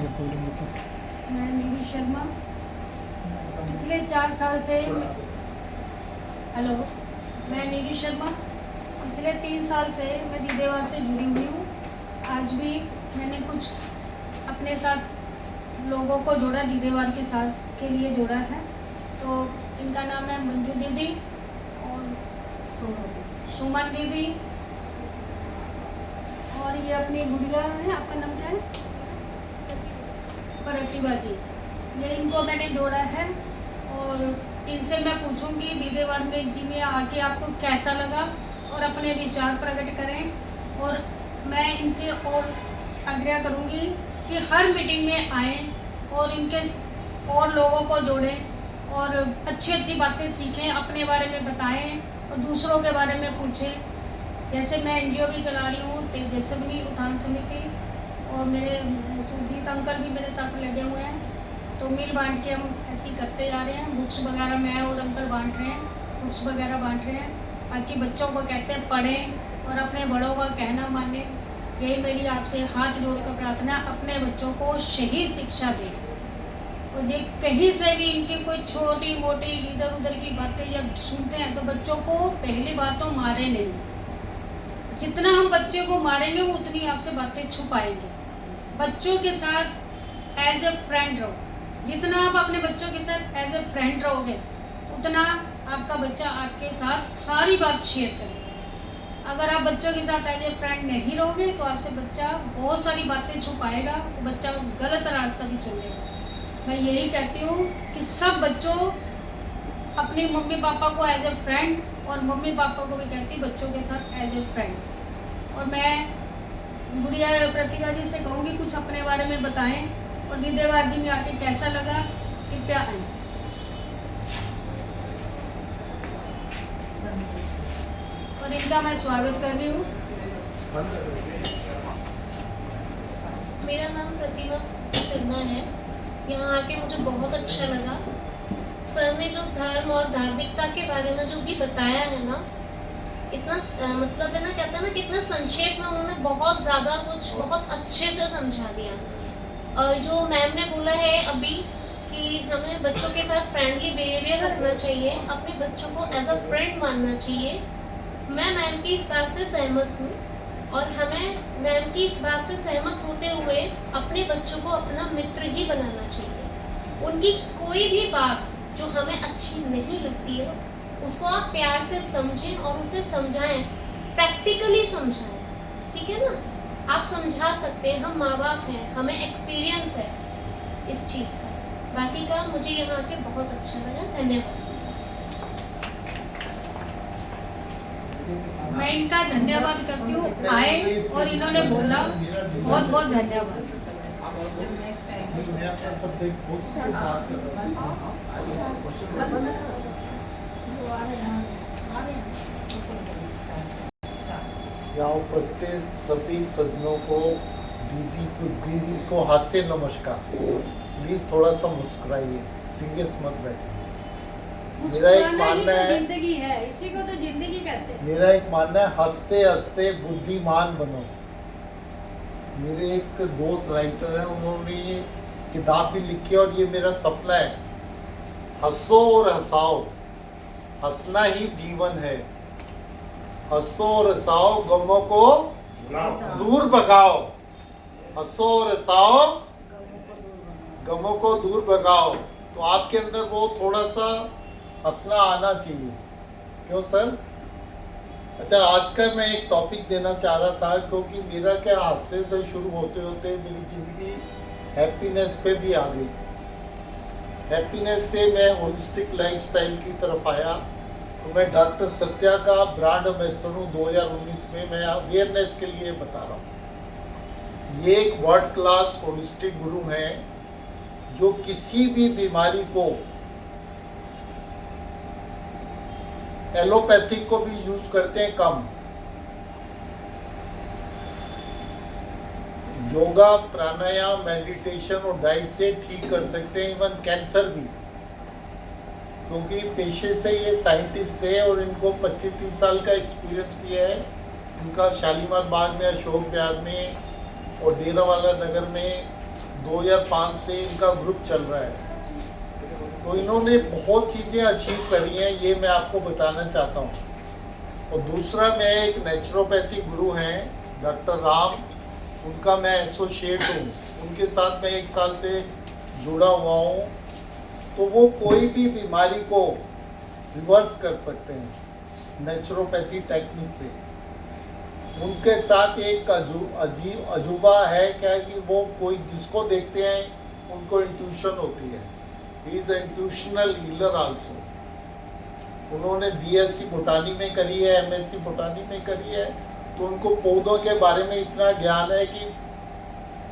मैं नीरू शर्मा पिछले 4 साल से हेलो मैं नीरू शर्मा पिछले 3 साल से मैं दीदेवार से जुड़ी हुई हूँ। आज भी मैंने कुछ अपने साथ लोगों को जोड़ा, दीदेवार के साथ के लिए जोड़ा है। तो इनका नाम है मंजू दीदी और सुमन दीदी, और ये अपनी गुड़िया है। आपका नाम क्या है? प्रतिभा जी। ये इनको मैंने जोड़ा है और इनसे मैं पूछूंगी दीदेवार में जी में आके आपको कैसा लगा और अपने विचार प्रकट करें। और मैं इनसे और आग्रह करूंगी कि हर मीटिंग में आएँ और इनके और लोगों को जोड़ें और अच्छी अच्छी बातें सीखें, अपने बारे में बताएं और दूसरों के बारे में पूछें। जैसे मैं एनजीओ भी चला रही हूँ, तेजस्विनी उत्थान समिति, और मेरे सुजीत अंकल भी मेरे साथ लगे हुए हैं। तो मिल बांट के हम ऐसे ही करते जा रहे हैं। बुक्स वगैरह मैं और अंकल बांट रहे हैं, बुक्स वगैरह बांट रहे हैं। बाकी बच्चों को कहते हैं पढ़ें और अपने बड़ों का कहना मानें। यही मेरी आपसे हाथ जोड़कर प्रार्थना, अपने बच्चों को सही शिक्षा दें। और ये कहीं से भी इनकी कोई छोटी मोटी इधर उधर की बातें जब सुनते हैं तो बच्चों को पहली बात तो मारे नहीं। जितना हम बच्चे को मारेंगे वो उतनी आपसे बातें छुपाएंगे। बच्चों के साथ एज ए फ्रेंड रहो। जितना आप अपने बच्चों के साथ एज ए फ्रेंड रहोगे उतना आपका बच्चा आपके साथ सारी बात शेयर करेगा। अगर आप बच्चों के साथ एज ए फ्रेंड नहीं रहोगे तो आपसे बच्चा बहुत सारी बातें छुपाएगा, तो बच्चा गलत रास्ता भी चलेगा। मैं यही कहती हूँ कि सब बच्चों अपनी मम्मी पापा को एज ए फ्रेंड और मम्मी पापा को भी कहती बच्चों के साथ एज ए फ्रेंड। और मैं गुड़िया प्रतिभा जी से कहूँगी कुछ अपने बारे में बताएं और दीदेवार जी में आके कैसा लगा, कृपया आए। और इनका मैं स्वागत कर रही हूँ। मेरा नाम प्रतिभा शर्मा है। यहाँ आके मुझे बहुत अच्छा लगा। सर ने जो धर्म और धार्मिकता के बारे में जो भी बताया है ना, इतना मतलब है ना, कहते हैं ना कितना संक्षेप में उन्होंने बहुत ज़्यादा कुछ बहुत अच्छे से समझा दिया। और जो मैम ने बोला है अभी कि हमें बच्चों के साथ फ्रेंडली बिहेवियर रखना चाहिए, अपने बच्चों को एज अ फ्रेंड मानना चाहिए, मैं मैम की इस बात से सहमत हूँ। और हमें मैम की इस बात से सहमत होते हुए अपने बच्चों को अपना मित्र ही बनाना चाहिए। उनकी कोई भी बात जो हमें अच्छी नहीं लगती है उसको आप प्यार से समझें और उसे समझाएं, प्रैक्टिकली समझाएं। ठीक है ना? आप समझा सकते हैं, हम माँ बाप हैं, हमें एक्सपीरियंस है इस चीज़ का। बाकी का मुझे यहाँ आके बहुत अच्छा लगा। धन्यवाद। मैं इनका धन्यवाद करती हूँ, आए और इन्होंने बोला, बहुत बहुत धन्यवाद। यहाँ उपस्थित सभी सज्जनों को, दीदी को हास्य नमस्कार। प्लीज थोड़ा सा मुस्कुराइए, सीरियस मत बैठिए। मेरा एक मानना है, जिंदगी है, इसी को तो जिंदगी कहते हैं। मेरा एक मानना है, हंसते हंसते बुद्धिमान बनो। मेरे एक दोस्त राइटर हैं, उन्होंने ये किताब भी लिखी और ये मेरा सपना है, हंसो और हंसाओ, हंसना ही जीवन है। हंसो और हंसाओ, गमों को दूर भगाओ। हंसो और हंसाओ, गमों को दूर भगाओ। तो आपके अंदर वो थोड़ा सा हंसना आना चाहिए। क्यों सर? अच्छा, आज का मैं एक टॉपिक देना चाह रहा था, क्योंकि मेरा क्या हास्य से शुरू होते होते मेरी जिंदगी हैप्पीनेस पे भी आ गई। हैप्पीनेस से मैं होलिस्टिक लाइफस्टाइल की तरफ आया। तो मैं डॉक्टर सत्या का ब्रांड एम्बेसडर हूँ 2019 में। मैं अवेयरनेस के लिए बता रहा हूँ। ये एक वर्ल्ड क्लास होलिस्टिक गुरु हैं जो किसी भी बीमारी को, एलोपैथिक को भी यूज करते हैं कम, योगा, प्राणायाम, मेडिटेशन और डाइट से ठीक कर सकते हैं, इवन कैंसर भी। क्योंकि पेशे से ये साइंटिस्ट थे और इनको 25-30 साल का एक्सपीरियंस भी है। इनका शालीमार बाग में, अशोक विहार में और डेरावाला नगर में 2005 से इनका ग्रुप चल रहा है। तो इन्होंने बहुत चीज़ें अचीव करी हैं, ये मैं आपको बताना चाहता हूँ। और दूसरा, मैं एक नेचुरोपैथी गुरु हैं डॉक्टर राम, उनका मैं एसोसिएट हूँ, उनके साथ मैं 1 साल से जुड़ा हुआ हूँ। तो वो कोई भी बीमारी को रिवर्स कर सकते हैं नेचुरोपैथी टेक्निक से। उनके साथ एक अजीब अजूबा है क्या कि वो कोई जिसको देखते हैं उनको इंट्यूशन होती है। He is intuitional healer also. उन्होंने बीएससी बोटानी में करी है, एमएससी बोटानी में करी है, तो उनको पौधों के बारे में इतना ज्ञान है कि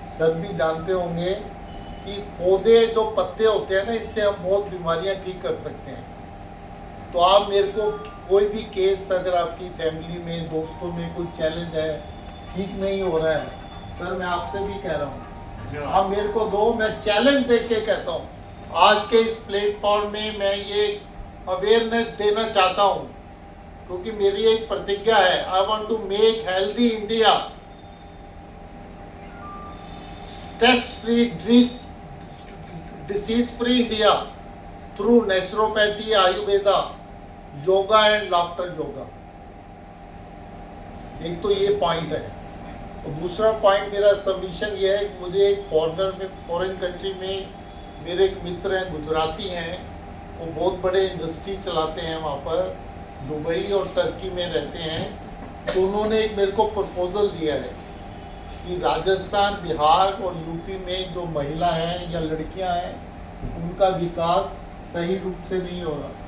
सब भी जानते होंगे कि पौधे जो पत्ते होते हैं ना, इससे हम बहुत बीमारियां ठीक कर सकते हैं। तो आप मेरे को कोई भी केस, अगर आपकी फैमिली में, दोस्तों में कोई चैलेंज है, ठीक नहीं हो रहा है, सर मैं आपसे भी कह रहा हूँ, आप मेरे को दो, मैं चैलेंज दे के कहता हूँ। आज के इस प्लेटफॉर्म में मैं ये अवेयरनेस देना चाहता हूँ, क्योंकि मेरी एक प्रतिज्ञा है, I want to make healthy India, stress free, disease free India through naturopathy, Ayurveda, yoga and laughter yoga. एक तो ये पॉइंट है। और दूसरा पॉइंट, मेरा सबमिशन ये है कि मुझे एक फॉरेन कंट्री में मेरे एक मित्र हैं, गुजराती हैं, वो बहुत बड़े इंडस्ट्री चलाते हैं वहाँ पर, दुबई और टर्की में रहते हैं। तो उन्होंने एक मेरे को प्रपोजल दिया है कि राजस्थान, बिहार और यूपी में जो महिला हैं या लड़कियां हैं, उनका विकास सही रूप से नहीं हो रहा।